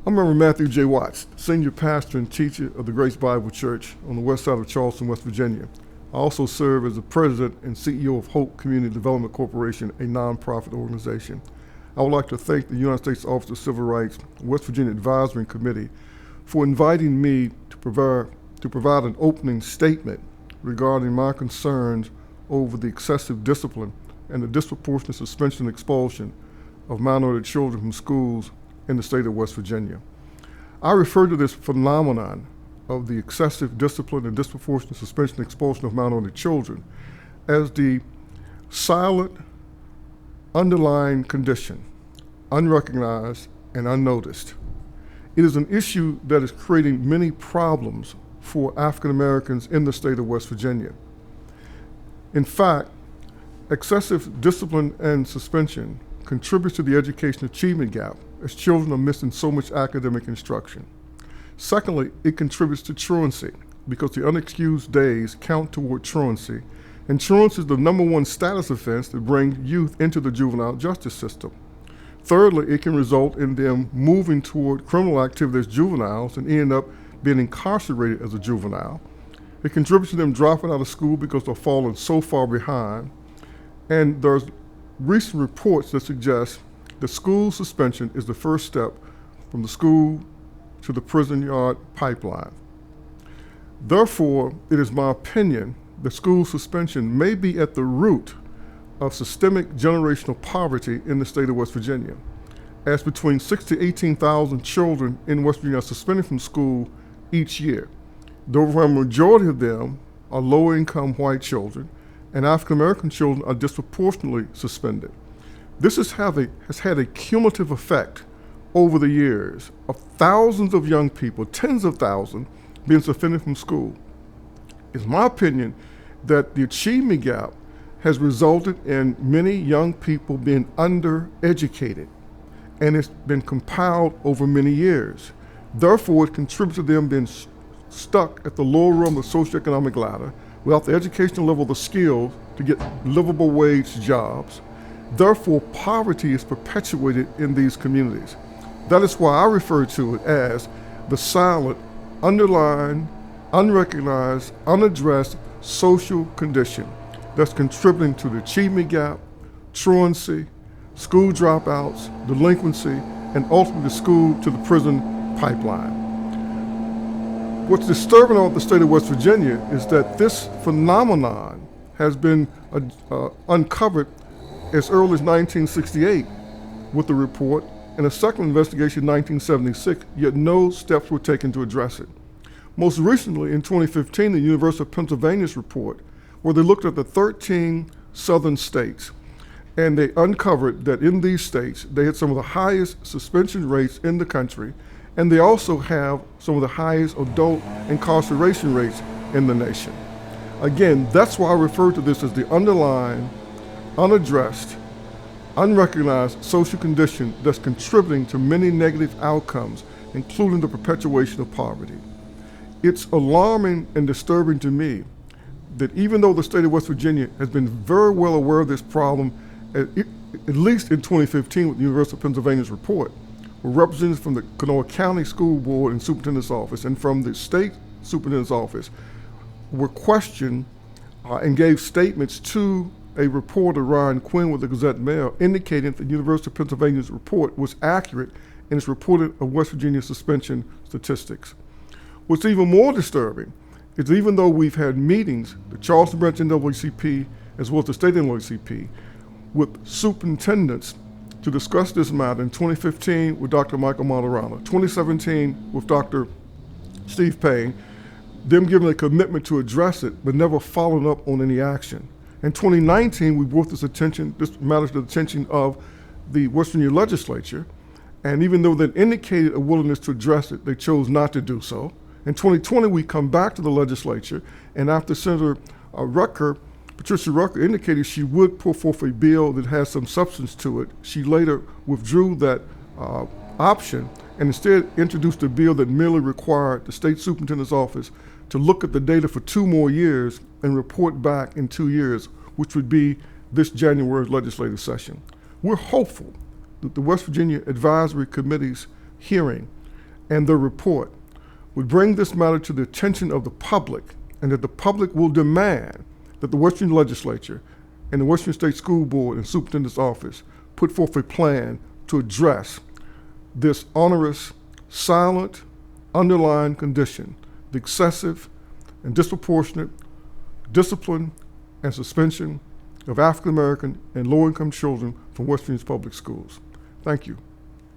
I'm Reverend Matthew J. Watts, Senior Pastor and Teacher of the Grace Bible Church on the west side of Charleston, West Virginia. I also serve as the President and CEO of Hope Community Development Corporation, a nonprofit organization. I would like to thank the United States Office of Civil Rights West Virginia Advisory Committee for inviting me to provide an opening statement regarding my concerns over the excessive discipline and the disproportionate suspension and expulsion of minority children from schools in the state of West Virginia. I refer to this phenomenon of the excessive discipline and disproportionate suspension and expulsion of minority children as the silent underlying condition, unrecognized and unnoticed. It is an issue that is creating many problems for African Americans in the state of West Virginia. In fact, excessive discipline and suspension contributes to the education achievement gap as children are missing so much academic instruction. Secondly, it contributes to truancy because the unexcused days count toward truancy, and truancy is the #1 status offense that brings youth into the juvenile justice system. Thirdly, it can result in them moving toward criminal activity as juveniles and end up being incarcerated as a juvenile. It contributes to them dropping out of school because they're falling so far behind. And there's recent reports that suggest that school suspension is the first step from the school to the prison yard pipeline. Therefore, it is my opinion that school suspension may be at the root of systemic generational poverty in the state of West Virginia, as between 6,000 to 18,000 children in West Virginia are suspended from school each year. The overwhelming majority of them are low-income white children, and African-American children are disproportionately suspended. This has had a cumulative effect over the years of thousands of young people, tens of thousands, being suspended from school. It's my opinion that the achievement gap has resulted in many young people being undereducated, and it's been compiled over many years. Therefore, it contributes to them being stuck at the lower rung of the socioeconomic ladder without the educational level of the skills to get livable wage jobs. Therefore, poverty is perpetuated in these communities. That is why I refer to it as the silent, underlying, unrecognized, unaddressed social condition that's contributing to the achievement gap, truancy, school dropouts, delinquency, and ultimately the school to the prison pipeline. What's disturbing about the state of West Virginia is that this phenomenon has been uncovered as early as 1968 with the report, and a second investigation in 1976, yet no steps were taken to address it. Most recently, in 2015, the University of Pennsylvania's report, where they looked at the 13 southern states, and they uncovered that in these states, they had some of the highest suspension rates in the country, and they also have some of the highest adult incarceration rates in the nation. Again, that's why I refer to this as the underlying, unaddressed, unrecognized social condition that's contributing to many negative outcomes, including the perpetuation of poverty. It's alarming and disturbing to me that even though the state of West Virginia has been very well aware of this problem, at least in 2015 with the University of Pennsylvania's report, where representatives from the Kanawha County School Board and Superintendent's Office and from the state superintendent's office were questioned and gave statements to a reporter, Ryan Quinn, with the Gazette-Mail, indicating that the University of Pennsylvania's report was accurate in its reported of West Virginia suspension statistics. What's even more disturbing is even though we've had meetings, the Charleston branch NAACP as well as the state NAACP, with superintendents to discuss this matter in 2015 with Dr. Michael Martorana, 2017 with Dr. Steve Payne, them giving a commitment to address it, but never following up on any action. In 2019, we brought this matter to the attention of the West Virginia legislature, and even though they indicated a willingness to address it, they chose not to do so. In 2020, we come back to the legislature, and after Senator Patricia Rucker indicated she would put forth a bill that has some substance to it, she later withdrew that option and instead introduced a bill that merely required the state superintendent's office to look at the data for 2 more years and report back in 2 years, which would be this January's legislative session. We're hopeful that the West Virginia Advisory Committee's hearing and their report would bring this matter to the attention of the public, and that the public will demand that the West Virginia Legislature and the West Virginia State School Board and Superintendent's Office put forth a plan to address this onerous, silent, underlying condition, the excessive and disproportionate discipline and suspension of African American and low-income children from West Virginia's public schools. Thank you.